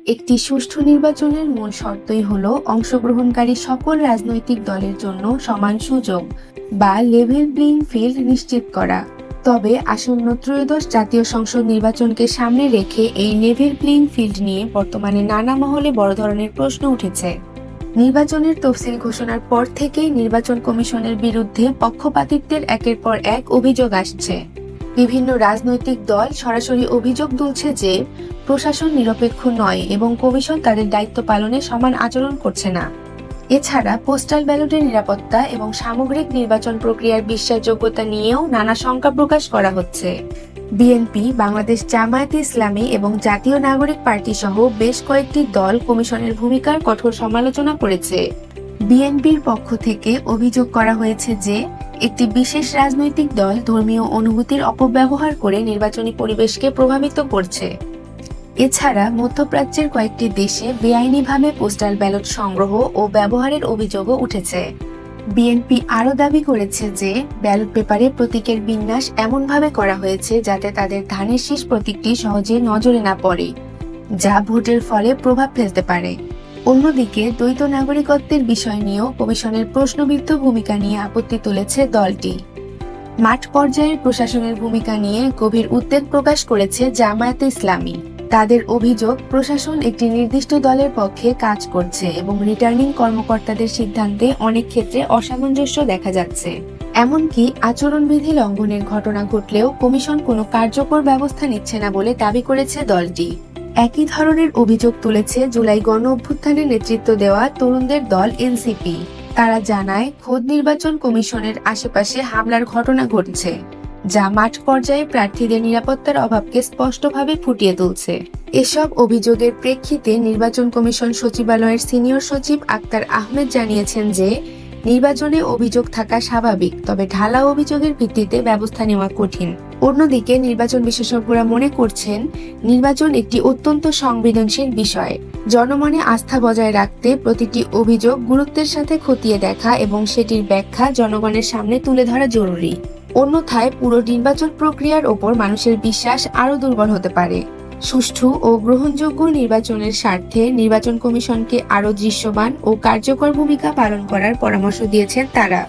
একটি সুষ্ঠু নির্বাচনের মূল শর্তই হল অংশগ্রহণকারী সকল রাজনৈতিক দলের জন্য সমান সুযোগ বা লেভেল প্লেইং ফিল্ড নিশ্চিত করা। তবে আসন্ন ত্রয়োদশ জাতীয় সংসদ নির্বাচনকে সামনে রেখে এই লেভেল প্লেইং ফিল্ড নিয়ে বর্তমানে নানা মহলে বড় ধরনের প্রশ্ন উঠেছে। নির্বাচনের তফসিল ঘোষণার পর থেকেই নির্বাচন কমিশনের বিরুদ্ধে পক্ষপাতিত্বের একের পর এক অভিযোগ আসছে। বিভিন্ন রাজনৈতিক দল সরাসরি অভিযোগ তুলছে যে প্রশাসন নিরপেক্ষ নয় এবং কমিশন তাদের দায়িত্ব পালনে সমান আচরণ করছে না। এছাড়া পোস্টাল ব্যালটের নিরাপত্তা এবং সামগ্রিক নির্বাচন প্রক্রিয়ার বিশ্বাসযোগ্যতা নিয়েও নানা শঙ্কা প্রকাশ করা হচ্ছে। বিএনপি, বাংলাদেশ জামায়াতে ইসলামী এবং জাতীয় নাগরিক পার্টি সহ বেশ কয়েকটি দল কমিশনের ভূমিকার কঠোর সমালোচনা করেছে। বিএনপির পক্ষ থেকে অভিযোগ করা হয়েছে যে একটি বিশেষ রাজনৈতিক দল ধর্মীয় অনুভূতির অপব্যবহার করে নির্বাচনী পরিবেশকে প্রভাবিত করছে। এছাড়া মধ্যপ্রাচ্যের কয়েকটি দেশে বেআইনিভাবে পোস্টাল ব্যালট সংগ্রহ ও ব্যবহারের অভিযোগও উঠেছে। বিএনপি আরও দাবি করেছে যে ব্যালট পেপারে প্রতীকের বিন্যাস এমনভাবে করা হয়েছে যাতে তাদের ধানের শীষ প্রতীকটি সহজে নজরে না পড়ে, যা ভোটের ফলে প্রভাব ফেলতে পারে। অন্যদিকে দ্বৈত নাগরিকত্বের বিষয় নিয়েও কমিশনের প্রশ্নবিদ্ধ ভূমিকা নিয়ে আপত্তি তুলেছে দলটি। মাঠ পর্যায়ের প্রশাসনের ভূমিকা নিয়ে গভীর উদ্বেগ প্রকাশ করেছে জামায়াতে ইসলামী। তাদের অভিযোগ, প্রশাসন একটি নির্দিষ্ট দলের পক্ষে কাজ করছে এবং রিটার্নিং কর্মকর্তাদের সিদ্ধান্তে অনেক ক্ষেত্রে অসামঞ্জস্য দেখা যাচ্ছে। এমনকি আচরণবিধি লঙ্ঘনের ঘটনা ঘটলেও কমিশন কোনো কার্যকর ব্যবস্থা নিচ্ছে না বলে দাবি করেছে দলটি। একই ধরনের অভিযোগ তুলেছে জুলাই গণ অভ্যুত্থানে নেতৃত্ব দেওয়া তরুণদের দল এনসিপি। তারা জানায়, খোদ নির্বাচন কমিশনের আশেপাশে হামলার ঘটনা ঘটছে, যা মাঠ পর্যায়ে প্রার্থীদের নিরাপত্তার অভাবকে স্পষ্টভাবে ফুটিয়ে তুলছে। এসব অভিযোগের প্রেক্ষিতে নির্বাচন কমিশন সচিবালয়ের সিনিয়র সচিব আক্তার আহমেদ জানিয়েছেন যে নির্বাচনে অভিযোগ থাকা স্বাভাবিক, তবে ঢালা অভিযোগের ভিত্তিতে ব্যবস্থা নেওয়া কঠিন। অন্যদিকে নির্বাচন বিশেষজ্ঞরা মনে করছেন, নির্বাচন একটি অত্যন্ত সংবেদনশীল বিষয়। জনমনে আস্থা বজায় রাখতে প্রতিটি অভিযোগ গুরুত্বের সাথে খতিয়ে দেখা এবং সেটির ব্যাখ্যা জনগণের সামনে তুলে ধরা জরুরি। অন্যথায় পুরো নির্বাচন প্রক্রিয়ার ওপর মানুষের বিশ্বাস আরও দুর্বল হতে পারে। সুষ্ঠু ও গ্রহণযোগ্য নির্বাচনের স্বার্থে নির্বাচন কমিশনকে আরও দৃশ্যমান ও কার্যকর ভূমিকা পালন করার পরামর্শ দিয়েছেন তারা।